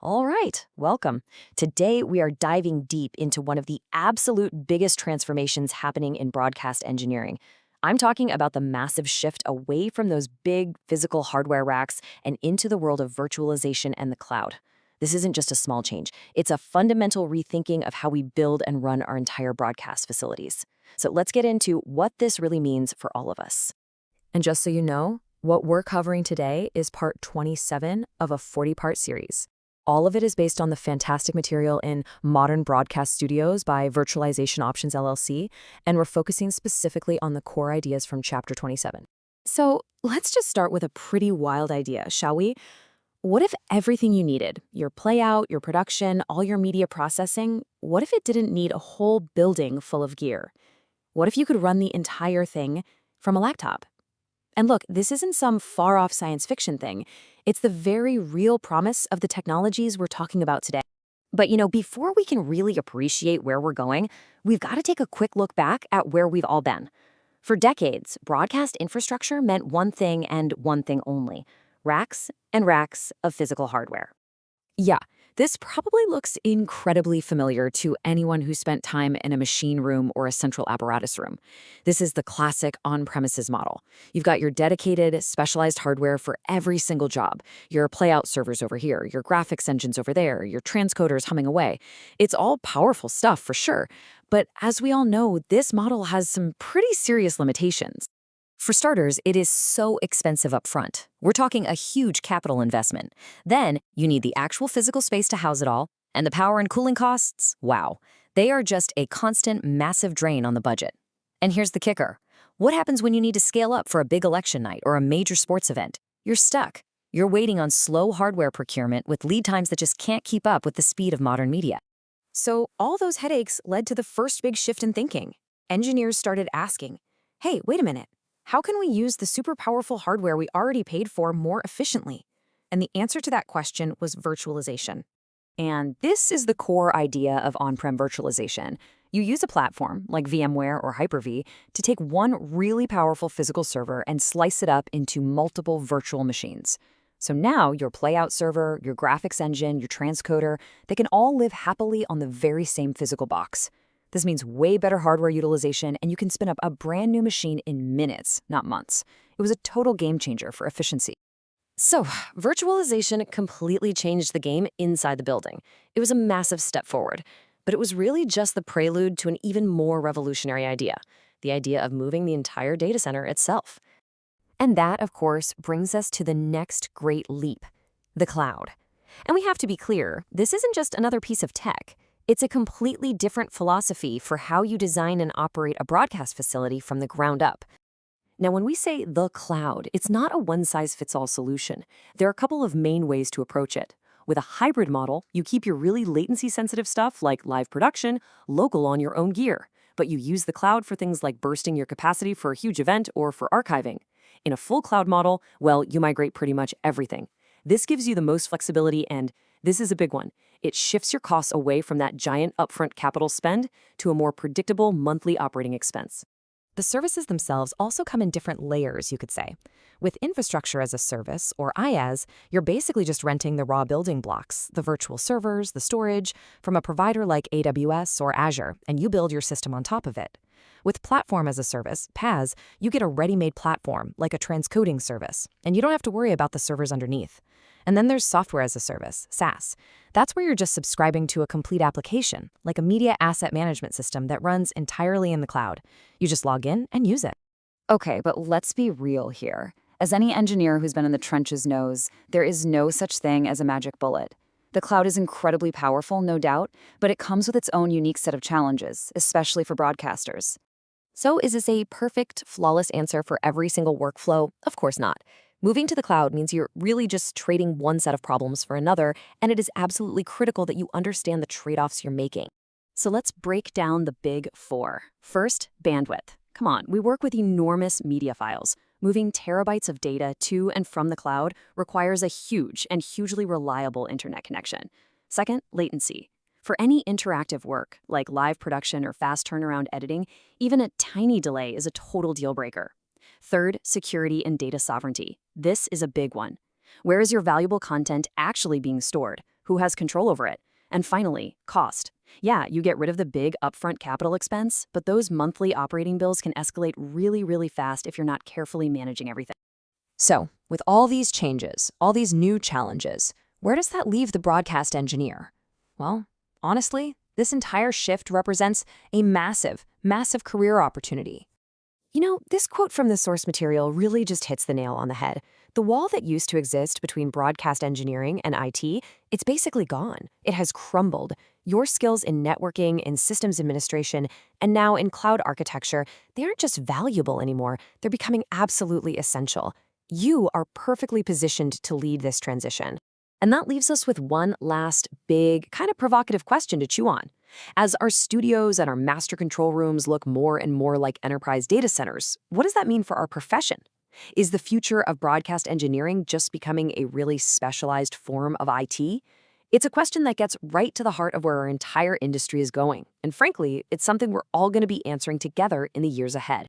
All right, welcome. Today, we are diving deep into one of the absolute biggest transformations happening in broadcast engineering. I'm talking about the massive shift away from those big physical hardware racks and into the world of virtualization and the cloud. This isn't just a small change, it's a fundamental rethinking of how we build and run our entire broadcast facilities. So let's get into what this really means for all of us. And just so you know, what we're covering today is part 27 of a 40-part series. All of it is based on the fantastic material in Modern Broadcast Studios by Virtualization Options LLC, and we're focusing specifically on the core ideas from Chapter 27. So let's just start with a pretty wild idea, shall we? What if everything you needed, your playout, your production, all your media processing, what if it didn't need a whole building full of gear? What if you could run the entire thing from a laptop? And look, this isn't some far-off science fiction thing. It's the very real promise of the technologies we're talking about today. But before we can really appreciate where we're going, we've got to take a quick look back at where we've all been. For decades, broadcast infrastructure meant one thing and one thing only: racks and racks of physical hardware. Yeah, this probably looks incredibly familiar to anyone who spent time in a machine room or a central apparatus room. This is the classic on-premises model. You've got your dedicated, specialized hardware for every single job. Your playout servers over here, your graphics engines over there, your transcoders humming away. It's all powerful stuff for sure, but as we all know, this model has some pretty serious limitations. For starters, it is so expensive up front. We're talking a huge capital investment. Then, you need the actual physical space to house it all, and the power and cooling costs, wow. They are just a constant, massive drain on the budget. And here's the kicker. What happens when you need to scale up for a big election night or a major sports event? You're stuck. You're waiting on slow hardware procurement with lead times that just can't keep up with the speed of modern media. So all those headaches led to the first big shift in thinking. Engineers started asking, hey, wait a minute. How can we use the super powerful hardware we already paid for more efficiently? And the answer to that question was virtualization. And this is the core idea of on-prem virtualization. You use a platform, like VMware or Hyper-V, to take one really powerful physical server and slice it up into multiple virtual machines. So now your playout server, your graphics engine, your transcoder, they can all live happily on the very same physical box. This means way better hardware utilization, and you can spin up a brand new machine in minutes, not months. It was a total game changer for efficiency. So, virtualization completely changed the game inside the building. It was a massive step forward, but it was really just the prelude to an even more revolutionary idea, the idea of moving the entire data center itself. And that, of course, brings us to the next great leap, the cloud. And we have to be clear, this isn't just another piece of tech. It's a completely different philosophy for how you design and operate a broadcast facility from the ground up. Now, when we say the cloud, it's not a one-size-fits-all solution. There are a couple of main ways to approach it. With a hybrid model, you keep your really latency-sensitive stuff like live production local on your own gear, but you use the cloud for things like bursting your capacity for a huge event or for archiving. In a full cloud model, well, you migrate pretty much everything. This gives you the most flexibility, and this is a big one. It shifts your costs away from that giant upfront capital spend to a more predictable monthly operating expense. The services themselves also come in different layers, you could say. With infrastructure as a service, or IaaS, you're basically just renting the raw building blocks, the virtual servers, the storage, from a provider like AWS or Azure, and you build your system on top of it. With Platform as a Service, PaaS, you get a ready-made platform, like a transcoding service, and you don't have to worry about the servers underneath. And then there's Software as a Service, SaaS. That's where you're just subscribing to a complete application, like a media asset management system that runs entirely in the cloud. You just log in and use it. Okay, but let's be real here. As any engineer who's been in the trenches knows, there is no such thing as a magic bullet. The cloud is incredibly powerful, no doubt, but it comes with its own unique set of challenges, especially for broadcasters. So is this a perfect, flawless answer for every single workflow? Of course not. Moving to the cloud means you're really just trading one set of problems for another, and it is absolutely critical that you understand the trade-offs you're making. So let's break down the big four. First, bandwidth. Come on, we work with enormous media files. Moving terabytes of data to and from the cloud requires a huge and hugely reliable internet connection. Second, latency. For any interactive work, like live production or fast turnaround editing, even a tiny delay is a total deal breaker. Third, security and data sovereignty. This is a big one. Where is your valuable content actually being stored? Who has control over it? And finally, cost. Yeah, you get rid of the big upfront capital expense, but those monthly operating bills can escalate really, really fast if you're not carefully managing everything. So, with all these changes, all these new challenges, where does that leave the broadcast engineer? Well, honestly, this entire shift represents a massive, massive career opportunity. You know, this quote from the source material really just hits the nail on the head. The wall that used to exist between broadcast engineering and IT, it's basically gone. It has crumbled. Your skills in networking, in systems administration, and now in cloud architecture, they aren't just valuable anymore. They're becoming absolutely essential. You are perfectly positioned to lead this transition. And that leaves us with one last big, kind of provocative question to chew on. As our studios and our master control rooms look more and more like enterprise data centers, what does that mean for our profession? Is the future of broadcast engineering just becoming a really specialized form of IT? It's a question that gets right to the heart of where our entire industry is going. And frankly, it's something we're all going to be answering together in the years ahead.